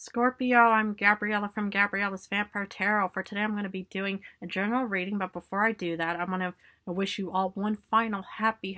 Scorpio, I'm Gabriella from Gabriella's Vampire Tarot. For today, I'm going to be doing a general reading, but before I do that, I'm going to wish you all one final happy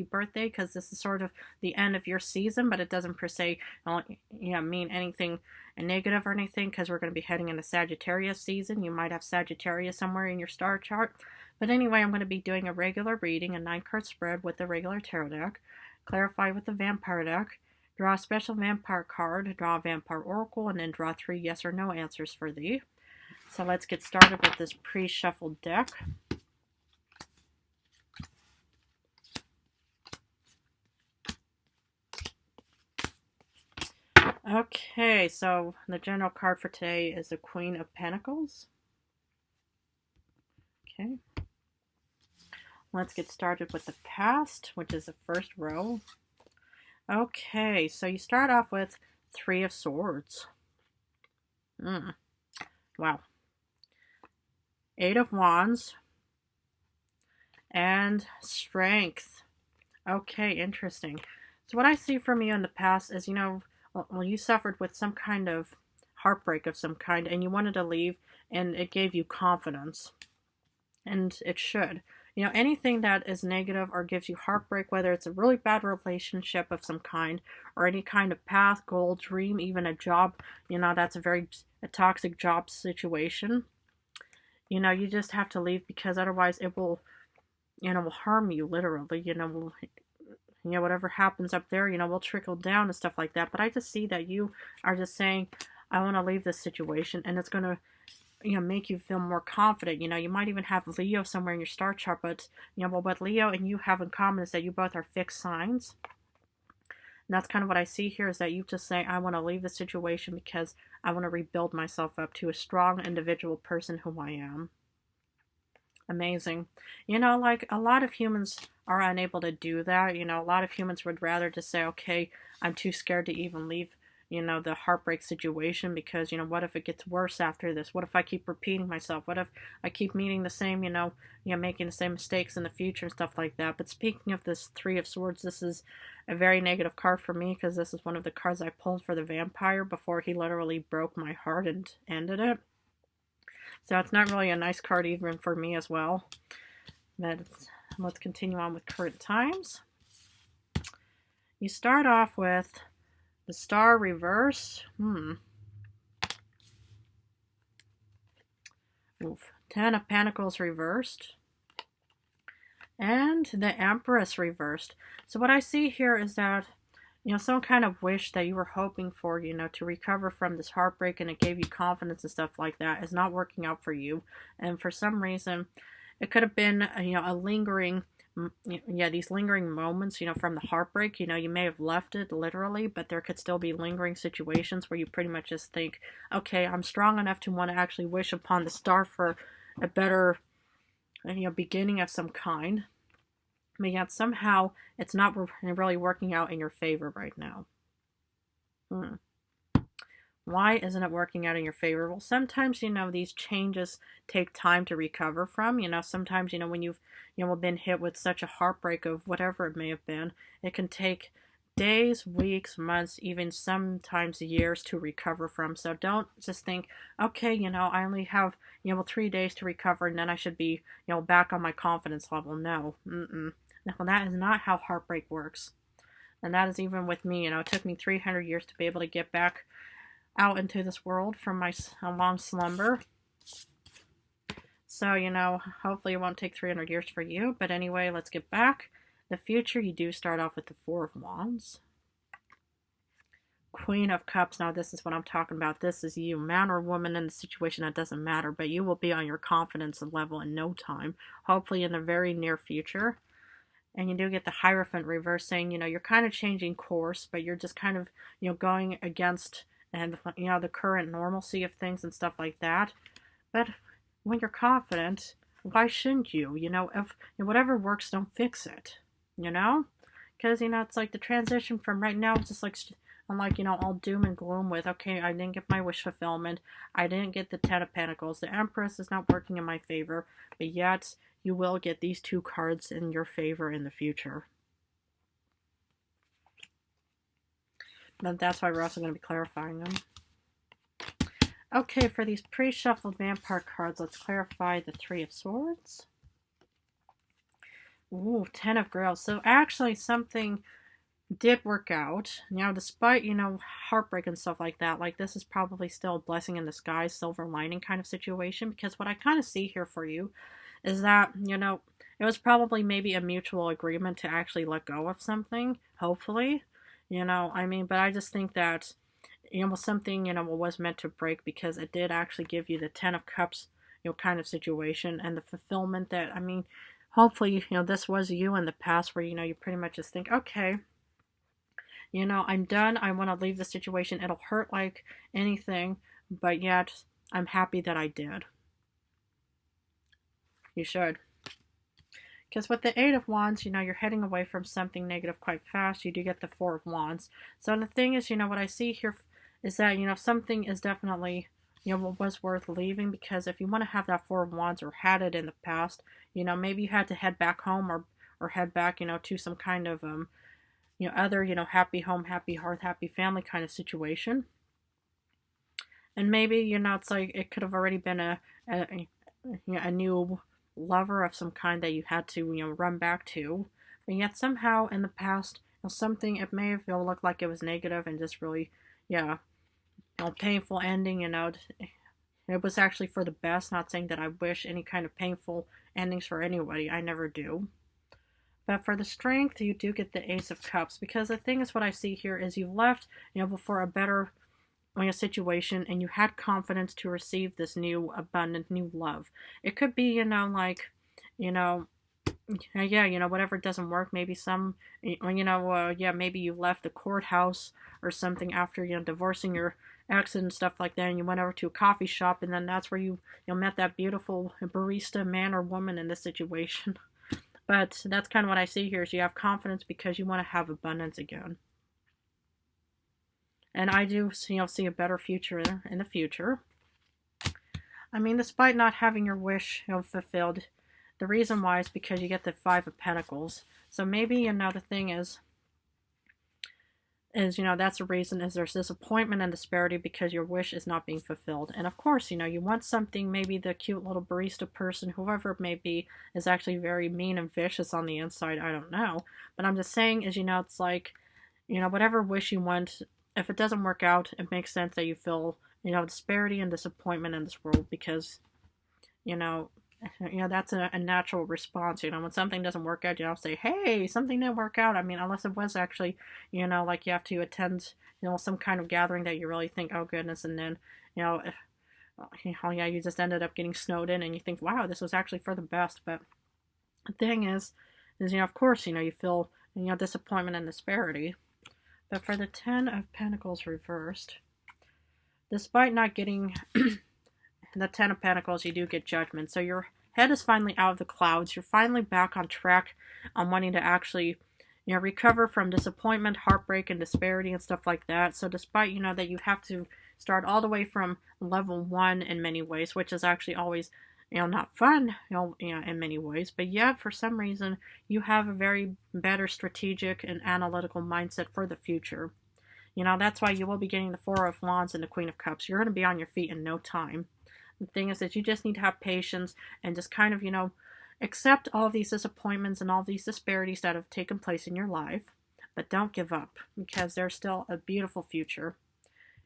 birthday, because this is sort of the end of your season, but it doesn't per se mean anything negative or anything, because we're going to be heading into Sagittarius season. You might have Sagittarius somewhere in your star chart. But anyway, I'm going to be doing a regular reading, a 9-card spread with the regular tarot deck, clarify with the vampire deck, draw a special vampire card, draw a vampire oracle, and then draw 3 yes or no answers for thee. So let's get started with this pre-shuffled deck. Okay, so the general card for today is the Queen of Pentacles. Okay. Let's get started with the past, which is the first row. Okay, so you start off with 3 of Swords. Wow. 8 of Wands. And Strength. Okay, interesting. So what I see from you in the past is, well, you suffered with some kind of heartbreak of some kind, and you wanted to leave, and it gave you confidence. And it should. Anything that is negative or gives you heartbreak, whether it's a really bad relationship of some kind or any kind of path, goal, dream, even a job, that's a toxic job situation. You just have to leave, because otherwise it will, will harm you literally. Whatever happens up there, will trickle down and stuff like that. But I just see that you are just saying, I want to leave this situation, and it's going to make you feel more confident. You might even have Leo somewhere in your star chart, but what Leo and you have in common is that you both are fixed signs. And that's kind of what I see here, is that you just say, I want to leave the situation because I want to rebuild myself up to a strong individual person who I am. Amazing. Like a lot of humans are unable to do that. A lot of humans would rather just say, okay, I'm too scared to even leave the heartbreak situation, because, what if it gets worse after this? What if I keep repeating myself? What if I keep meeting the same, making the same mistakes in the future and stuff like that? But speaking of this 3 of Swords, this is a very negative card for me, because this is one of the cards I pulled for the vampire before he literally broke my heart and ended it. So it's not really a nice card even for me as well. But let's continue on with current times. You start off with the Star reverse. Oof. 10 of Pentacles reversed. And the Empress reversed. So what I see here is that, some kind of wish that you were hoping for, to recover from this heartbreak, and it gave you confidence and stuff like that, is not working out for you. And for some reason, it could have been, a lingering, these lingering moments, from the heartbreak. You may have left it literally, but there could still be lingering situations where you pretty much just think, okay, I'm strong enough to want to actually wish upon the star for a better, beginning of some kind. But yet somehow it's not really working out in your favor right now. Why isn't it working out in your favor? Well, sometimes, these changes take time to recover from. Sometimes, when you've, been hit with such a heartbreak of whatever it may have been, it can take days, weeks, months, even sometimes years to recover from. So don't just think, okay, I only have, 3 days to recover, and then I should be, back on my confidence level. No. No, that is not how heartbreak works. And that is even with me. It took me 300 years to be able to get back out into this world from my long slumber. So, hopefully it won't take 300 years for you. But anyway, let's get back. The future, you do start off with the 4 of Wands. Queen of Cups. Now, this is what I'm talking about. This is you, man or woman in the situation, that doesn't matter. But you will be on your confidence level in no time. Hopefully in the very near future. And you do get the Hierophant reverse, saying, you're kind of changing course, but you're just kind of, going against, and the current normalcy of things and stuff like that. But when you're confident, why shouldn't you? If whatever works, don't fix it. Because it's like the transition from right now, it's just like, I'm like, all doom and gloom with, okay, I didn't get my wish fulfillment, I didn't get the 10 of Pentacles, the Empress is not working in my favor, but yet you will get these 2 cards in your favor in the future. But that's why we're also going to be clarifying them. Okay, for these pre-shuffled vampire cards, let's clarify the Three of Swords. Ooh, Ten of Grails. So actually something did work out. Despite, heartbreak and stuff like that, like this is probably still a blessing in disguise, silver lining kind of situation, because what I kind of see here for you is that, it was probably maybe a mutual agreement to actually let go of something, hopefully. But I just think that, something, was meant to break because it did actually give you the Ten of Cups, kind of situation and the fulfillment that, hopefully, this was you in the past where, you pretty much just think, okay, I'm done. I want to leave the situation. It'll hurt like anything, but yet I'm happy that I did. You should. Because with the Eight of Wands, you're heading away from something negative quite fast. You do get the Four of Wands. So the thing is, what I see here is that, something is definitely, was worth leaving. Because if you want to have that Four of Wands or had it in the past, maybe you had to head back home or head back, to some kind of, other, happy home, happy hearth, happy family kind of situation. And maybe, it's like it could have already been a new lover of some kind that you had to, run back to. And yet somehow in the past, something, it may have looked like it was negative and just really, painful ending, it was actually for the best. Not saying that I wish any kind of painful endings for anybody. I never do. But for the strength, you do get the Ace of Cups. Because the thing is, what I see here is you left, before a better situation, and you had confidence to receive this new abundant new love. It could be, whatever doesn't work. Maybe maybe you left the courthouse or something after, divorcing your ex and stuff like that, and you went over to a coffee shop, and then that's where you met that beautiful barista man or woman in this situation. But that's kind of what I see here is you have confidence because you want to have abundance again. And I do, see a better future in the future. Despite not having your wish, fulfilled, the reason why is because you get the Five of Pentacles. So maybe, the thing is, that's the reason is there's disappointment and disparity because your wish is not being fulfilled. And of course, you want something, maybe the cute little barista person, whoever it may be, is actually very mean and vicious on the inside. I don't know. But I'm just saying is, it's like, whatever wish you want, if it doesn't work out, it makes sense that you feel, disparity and disappointment in this world because, that's a natural response. When something doesn't work out, you don't say, hey, something didn't work out. Unless it was actually, like you have to attend, some kind of gathering that you really think, oh goodness, and then, if, you just ended up getting snowed in and you think, wow, this was actually for the best. But the thing is, of course, you feel, disappointment and disparity. But for the Ten of Pentacles reversed, despite not getting the Ten of Pentacles, you do get Judgment. So your head is finally out of the clouds. You're finally back on track on wanting to actually, recover from disappointment, heartbreak, and disparity and stuff like that. So despite, that you have to start all the way from level 1 in many ways, which is actually always, not fun, in many ways, but yet for some reason you have a very better strategic and analytical mindset for the future. That's why you will be getting the Four of Wands and the Queen of Cups. You're going to be on your feet in no time. The thing is that you just need to have patience and just kind of, accept all of these disappointments and all these disparities that have taken place in your life, but don't give up because there's still a beautiful future.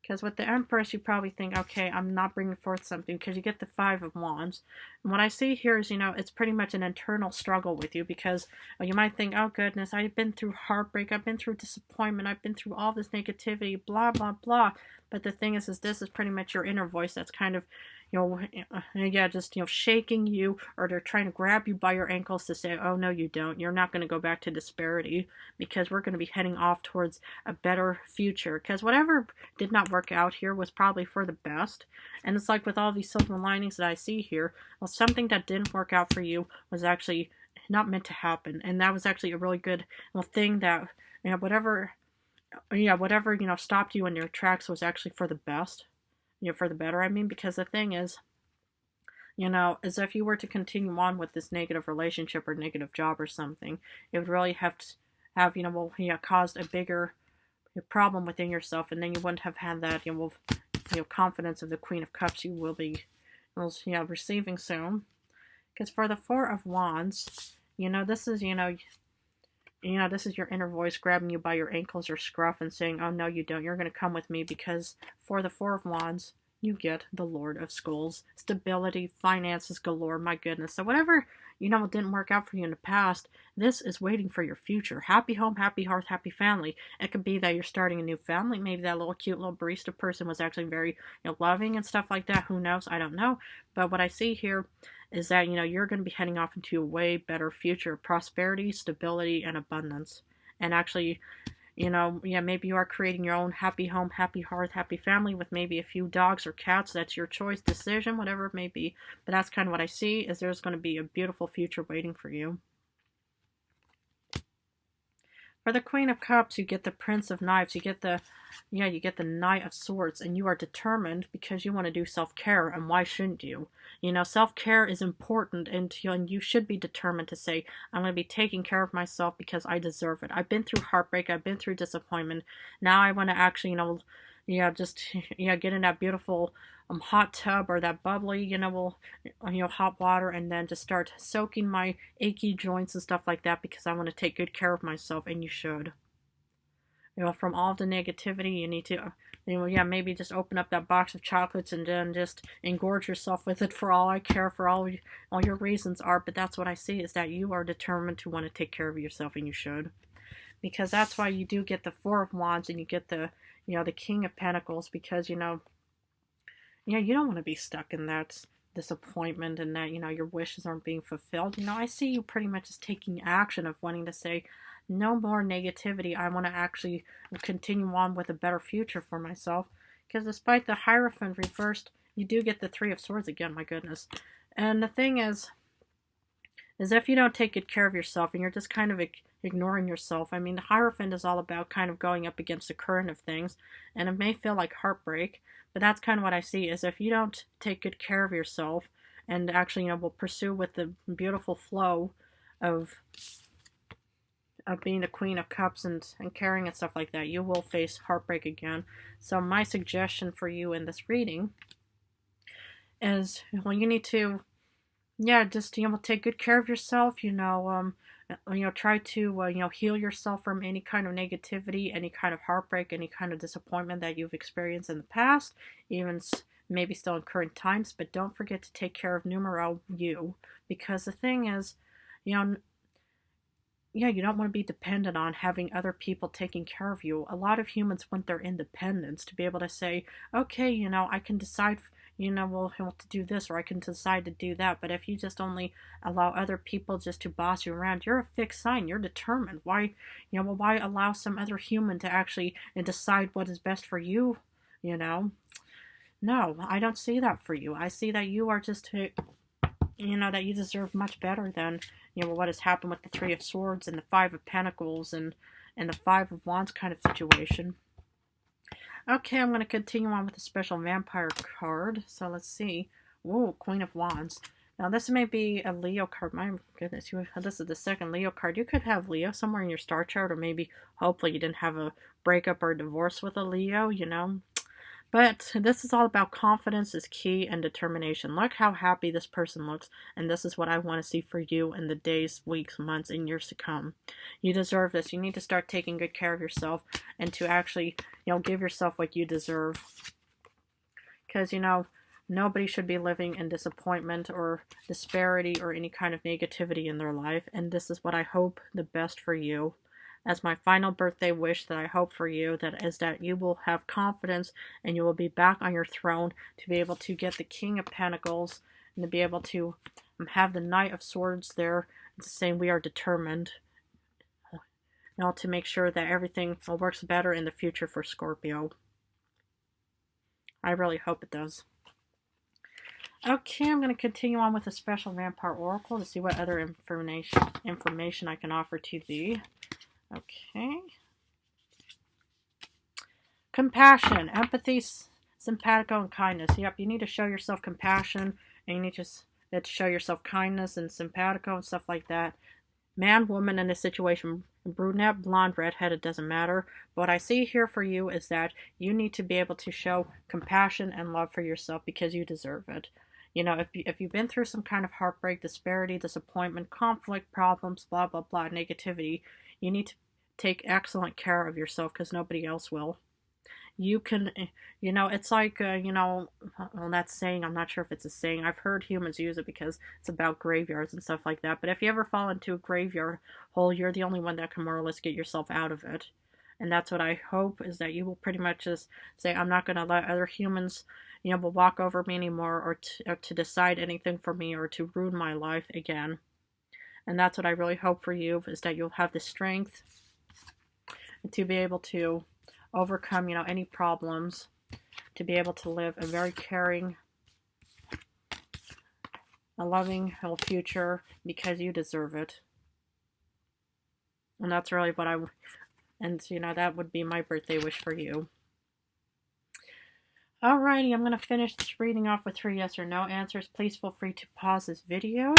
Because with the Empress, you probably think, okay, I'm not bringing forth something because you get the Five of Wands. And what I see here is, it's pretty much an internal struggle with you because you might think, oh goodness, I've been through heartbreak, I've been through disappointment, I've been through all this negativity, blah, blah, blah. But the thing is this is pretty much your inner voice that's kind of, just, shaking you, or they're trying to grab you by your ankles to say, oh, no, you don't. You're not going to go back to disparity because we're going to be heading off towards a better future. Because whatever did not work out here was probably for the best. And it's like with all these silver linings that I see here, well, something that didn't work out for you was actually not meant to happen. And that was actually a really good thing that, whatever, stopped you in your tracks was actually for the best. For the better, because the thing is, as if you were to continue on with this negative relationship or negative job or something, it would really have caused a bigger problem within yourself, and then you wouldn't have had that, confidence of the Queen of Cups you will be receiving soon. Because for the Four of Wands, this is, this is your inner voice grabbing you by your ankles or scruff and saying, oh, no, you don't. You're going to come with me, because for the Four of Wands, you get the Lord of Skulls. Stability, finances galore, my goodness. So whatever, didn't work out for you in the past, this is waiting for your future. Happy home, happy hearth, happy family. It could be that you're starting a new family. Maybe that little cute little barista person was actually very, loving and stuff like that. Who knows? I don't know. But what I see here is that, you're going to be heading off into a way better future of prosperity, stability, and abundance. And actually, maybe you are creating your own happy home, happy hearth, happy family with maybe a few dogs or cats. That's your choice, decision, whatever it may be. But that's kind of what I see, is there's going to be a beautiful future waiting for you. For the Queen of Cups, you get the Prince of Knives. You get the Knight of Swords, and you are determined because you want to do self-care, and why shouldn't you? Self-care is important, and you should be determined to say, I'm going to be taking care of myself because I deserve it. I've been through heartbreak. I've been through disappointment. Now I want to actually, get in that beautiful hot tub or that bubbly, hot water, and then just start soaking my achy joints and stuff like that, because I want to take good care of myself, and you should. From all the negativity, you need to, maybe just open up that box of chocolates and then just engorge yourself with it, for all I care, for all your reasons are. But that's what I see, is that you are determined to want to take care of yourself, and you should. Because that's why you do get the Four of Wands, and you get the, the King of Pentacles, because, you don't want to be stuck in that disappointment and that, your wishes aren't being fulfilled. I see you pretty much just taking action of wanting to say, no more negativity. I want to actually continue on with a better future for myself. Because despite the Hierophant reversed, you do get the Three of Swords again, my goodness. And the thing is if you don't take good care of yourself and you're just kind of ignoring yourself, I mean, the Hierophant is all about kind of going up against the current of things, and it may feel like heartbreak, but that's kind of what I see, is if you don't take good care of yourself and actually, will pursue with the beautiful flow of being the Queen of Cups and caring and stuff like that, you will face heartbreak again. So my suggestion for you in this reading is, you need to, just, take good care of yourself, try to, heal yourself from any kind of negativity, any kind of heartbreak, any kind of disappointment that you've experienced in the past, even maybe still in current times. But don't forget to take care of numero you, because the thing is, you don't want to be dependent on having other people taking care of you. A lot of humans want their independence, to be able to say, okay, I can decide, well, to do this, or I can decide to do that. But if you just only allow other people just to boss you around, you're a fixed sign. You're determined. Why, why allow some other human to actually decide what is best for you, No, I don't see that for you. I see that you are just, that you deserve much better than, what has happened with the Three of Swords and the Five of Pentacles and the Five of Wands kind of situation. Okay, I'm going to continue on with the special vampire card. So let's see. Whoa, Queen of Wands. Now this may be a Leo card. My goodness, this is the second Leo card. You could have Leo somewhere in your star chart, or maybe, hopefully, you didn't have a breakup or a divorce with a Leo, But this is all about confidence is key and determination. Look how happy this person looks, and this is what I want to see for you in the days, weeks, months, and years to come. You deserve this. You need to start taking good care of yourself and to actually, give yourself what you deserve. Because, nobody should be living in disappointment or disparity or any kind of negativity in their life, and this is what I hope the best for you. As my final birthday wish that I hope for you, that is that you will have confidence and you will be back on your throne to be able to get the King of Pentacles and to be able to have the Knight of Swords there, saying we are determined, to make sure that everything works better in the future for Scorpio. I really hope it does. Okay, I'm going to continue on with a special vampire oracle to see what other information I can offer to thee. Okay. Compassion, empathy, simpatico, and kindness. Yep, you need to show yourself compassion, and you need to show yourself kindness and simpatico and stuff like that. Man, woman in this situation, brunette, blonde, redhead, it doesn't matter. But what I see here for you is that you need to be able to show compassion and love for yourself because you deserve it. You know, if you've been through some kind of heartbreak, disparity, disappointment, conflict, problems, blah, blah, blah, negativity, you need to take excellent care of yourself because nobody else will. You can, you know, it's like, you know, well, that saying, I'm not sure if it's a saying. I've heard humans use it because it's about graveyards and stuff like that. But if you ever fall into a graveyard hole, you're the only one that can more or less get yourself out of it. And that's what I hope, is that you will pretty much just say, I'm not going to let other humans, you know, will walk over me anymore, or to decide anything for me, or to ruin my life again. And that's what I really hope for you, is that you'll have the strength to be able to overcome, you know, any problems, to be able to live a very caring, a loving whole future because you deserve it. And that's really what and you know, that would be my birthday wish for you. Alrighty, I'm going to finish this reading off with 3 yes or no answers. Please feel free to pause this video.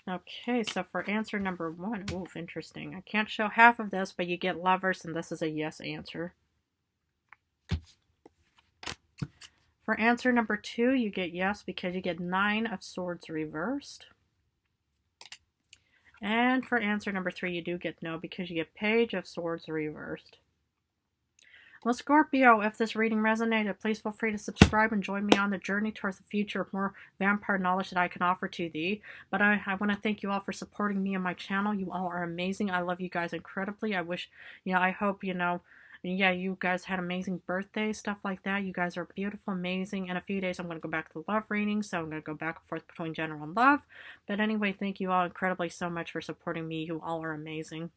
Okay, so for answer number 1, oof, interesting. I can't show half of this, but you get lovers, and this is a yes answer. For answer number 2, you get yes because you get 9 of Swords reversed. And for answer number 3, you do get no because you get Page of Swords reversed. Well, Scorpio, if this reading resonated, please feel free to subscribe and join me on the journey towards the future of more vampire knowledge that I can offer to thee. But I want to thank you all for supporting me and my channel. You all are amazing. I love you guys incredibly. I wish, you know, I hope, you know, yeah, you guys had amazing birthdays, stuff like that. You guys are beautiful, amazing. In a few days, I'm going to go back to the love readings, so I'm going to go back and forth between general and love. But anyway, thank you all incredibly so much for supporting me. You all are amazing.